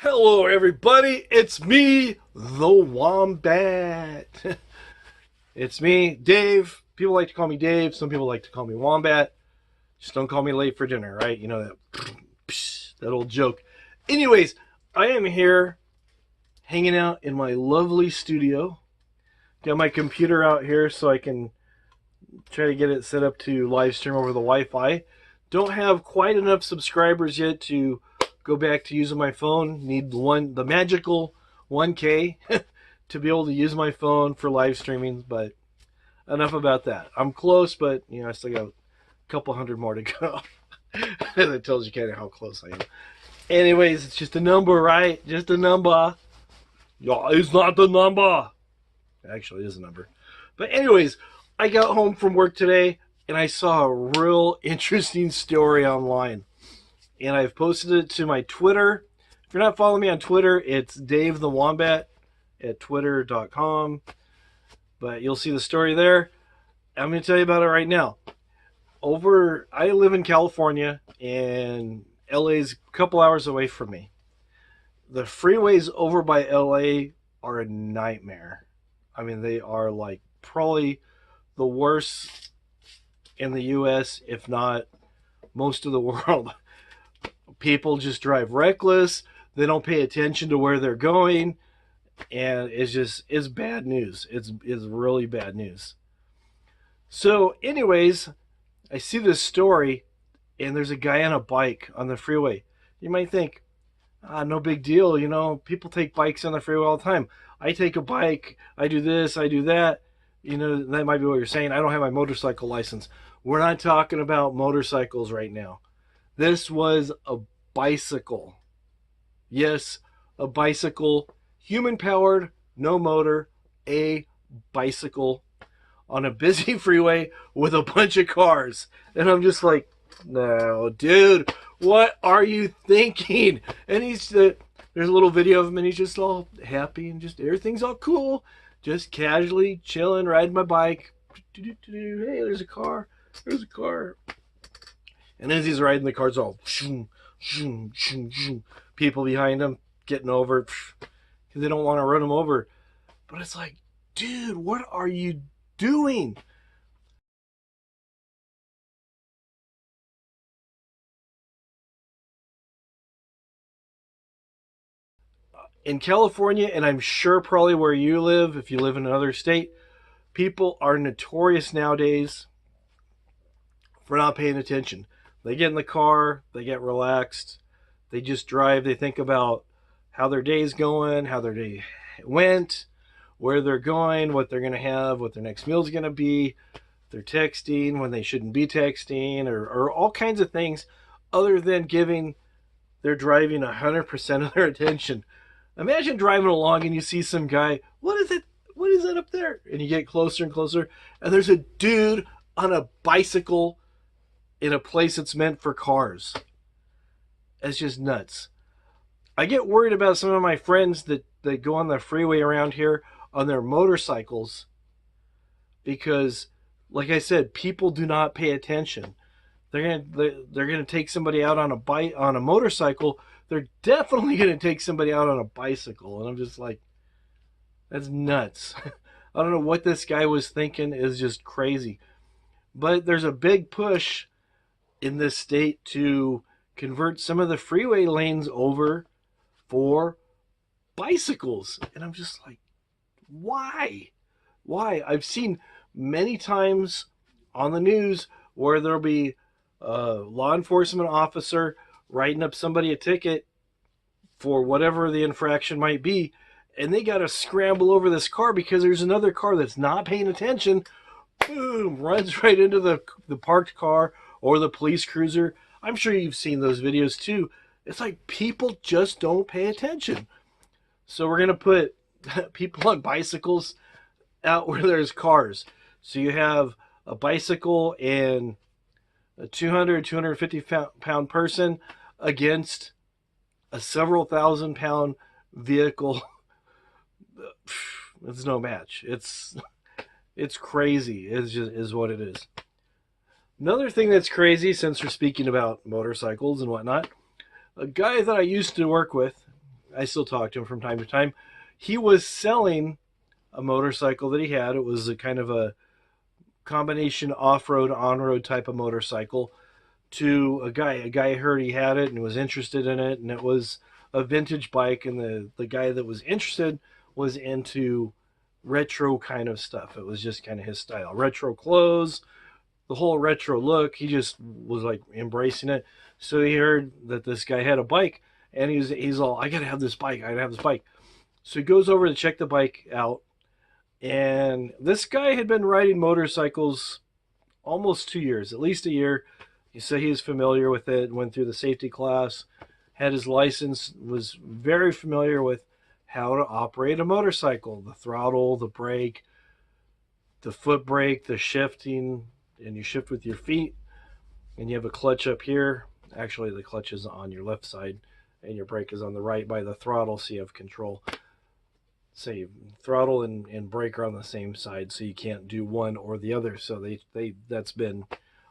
Hello, everybody. It's me, the Wombat. It's me, Dave. People like to call me Dave. Some people like to call me Wombat. Just don't call me late for dinner, right? You know that old joke. Anyways, I am here hanging out in my lovely studio. Got my computer out here so I can try to get it set up to live stream over the Wi-Fi. Don't have quite enough subscribers yet to go back to using my phone. Need the magical 1K to be able to use my phone for live streaming. But enough about that. I'm close, but I still got a couple hundred more to go. That tells you kind of how close I am. Anyways, it's just a number, right? Just a number. Yeah, it's not the number. Actually, it is a number. But anyways, I got home from work today and I saw a real interesting story online. And I've posted it to my Twitter. If you're not following me on Twitter, it's Dave the Wombat at twitter.com. But you'll see the story there. I'm going to tell you about it right now. I live in California, and LA's a couple hours away from me. The freeways over by LA are a nightmare. I mean, they are like probably the worst in the US, if not most of the world. People just drive reckless. They don't pay attention to where they're going. And it's bad news. It's really bad news. So anyways, I see this story and there's a guy on a bike on the freeway. You might think, no big deal. People take bikes on the freeway all the time. I take a bike. I do this. I do that. That might be what you're saying. I don't have my motorcycle license. We're not talking about motorcycles right now. This was a bicycle. Yes, a bicycle. Human powered, no motor, a bicycle on a busy freeway with a bunch of cars. And I'm just like, no, dude, what are you thinking? And there's a little video of him and he's just all happy and just everything's all cool. Just casually chilling, riding my bike. Hey, there's a car. There's a car. And as he's riding, the car's all shoom, shoom, shoom, shoom. People behind him getting over because they don't want to run him over. But it's like, dude, what are you doing? In California, and I'm sure probably where you live, if you live in another state, people are notorious nowadays for not paying attention. They get in the car, they get relaxed, they just drive, they think about how their day's going, how their day went, where they're going, what they're going to have, what their next meal's going to be. They're texting when they shouldn't be texting, or all kinds of things other than giving their driving 100% of their attention. Imagine driving along and you see some guy, what is it? What is that up there? And you get closer and closer, and there's a dude on a bicycle in a place that's meant for cars. It's just nuts. I get worried about some of my friends that go on the freeway around here on their motorcycles because, like I said, people do not pay attention. They're gonna take somebody out on a motorcycle. They're definitely gonna take somebody out on a bicycle, and I'm just like, that's nuts. I don't know what this guy was thinking. Is just crazy. But there's a big push in this state to convert some of the freeway lanes over for bicycles. And I'm just like, why? Why? I've seen many times on the news where there'll be a law enforcement officer writing up somebody a ticket for whatever the infraction might be, and they got to scramble over this car because there's another car that's not paying attention. Boom, runs right into the parked car or the police cruiser. I'm sure you've seen those videos too. It's like people just don't pay attention. So we're going to put people on bicycles out where there's cars. So you have a bicycle and a 250 pound person against a several thousand pound vehicle. It's no match. It's crazy. Is what it is. Another thing that's crazy, since we're speaking about motorcycles and whatnot, a guy that I used to work with, I still talk to him from time to time. He was selling a motorcycle that he had. It was a kind of a combination off-road, on-road type of motorcycle to a guy. A guy heard he had it and was interested in it, and it was a vintage bike. And the guy that was interested was into retro kind of stuff. It was just kind of his style. Retro clothes, the whole retro look. He just was like embracing it. So he heard that this guy had a bike, and he's all, I gotta have this bike. I gotta have this bike. So he goes over to check the bike out, and this guy had been riding motorcycles almost 2 years, at least a year. He said he was familiar with it, went through the safety class, had his license, was very familiar with how to operate a motorcycle, the throttle, the brake, the foot brake, the shifting, and you shift with your feet, and you have a clutch up here. Actually, the clutch is on your left side, and your brake is on the right by the throttle, so you have control. Say throttle and brake are on the same side, so you can't do one or the other. So they that's been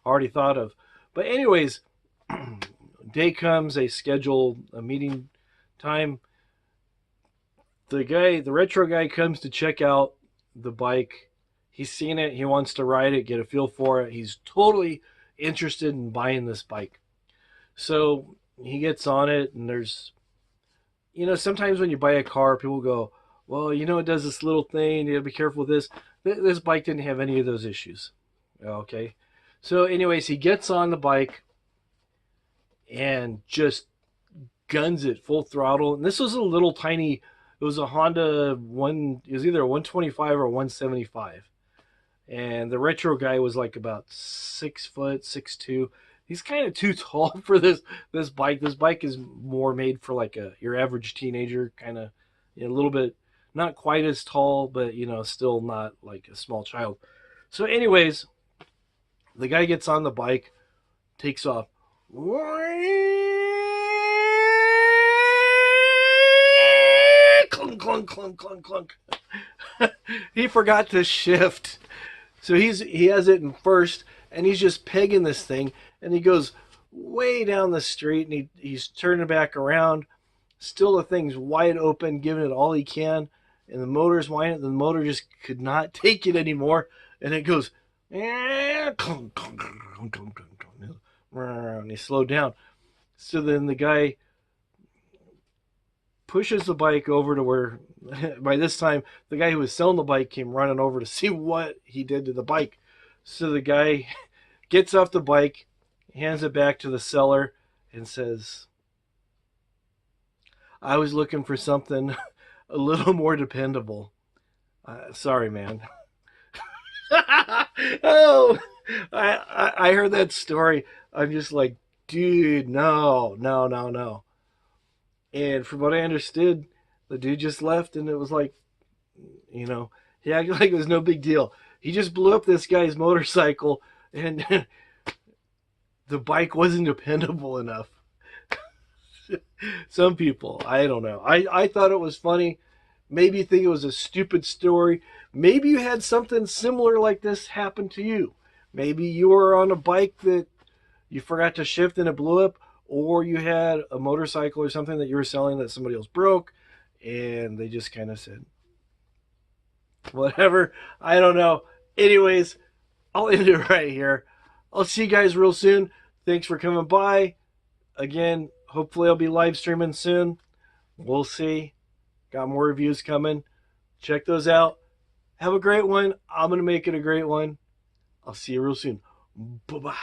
already thought of. But anyways, day comes, they schedule a meeting time. The retro guy comes to check out the bike. He's seen it, he wants to ride it, get a feel for it. He's totally interested in buying this bike. So he gets on it, and there's, sometimes when you buy a car, people go, well, it does this little thing, you gotta be careful with this. This bike didn't have any of those issues. Okay. So anyways, he gets on the bike and just guns it full throttle. And this was a little tiny, it was a Honda it was either a 125 or a 175. And the retro guy was like about 6 foot, 6'2". He's kind of too tall for this bike. This bike is more made for like your average teenager, kind of a little bit, not quite as tall, but still not like a small child. So anyways, the guy gets on the bike, takes off. Clunk, clunk, clunk, clunk, clunk. He forgot to shift. So he has it in first, and he's just pegging this thing, and he goes way down the street, and he's turning back around. Still the thing's wide open, giving it all he can, and the motor's whining. The motor just could not take it anymore, and it goes, and he slowed down. So then the guy pushes the bike over to where, by this time, the guy who was selling the bike came running over to see what he did to the bike. So the guy gets off the bike, hands it back to the seller, and says, I was looking for something a little more dependable. Sorry, man. Oh, I heard that story. I'm just like, dude, no. And from what I understood, the dude just left, and it was like, he acted like it was no big deal. He just blew up this guy's motorcycle, and the bike wasn't dependable enough. Some people, I don't know. I thought it was funny. Maybe you think it was a stupid story. Maybe you had something similar like this happen to you. Maybe you were on a bike that you forgot to shift and it blew up, or you had a motorcycle or something that you were selling that somebody else broke, and they just kind of said, whatever. I don't know. Anyways, I'll end it right here. I'll see you guys real soon. Thanks for coming by. Again, hopefully I'll be live streaming soon. We'll see. Got more reviews coming. Check those out. Have a great one. I'm going to make it a great one. I'll see you real soon. Bye-bye.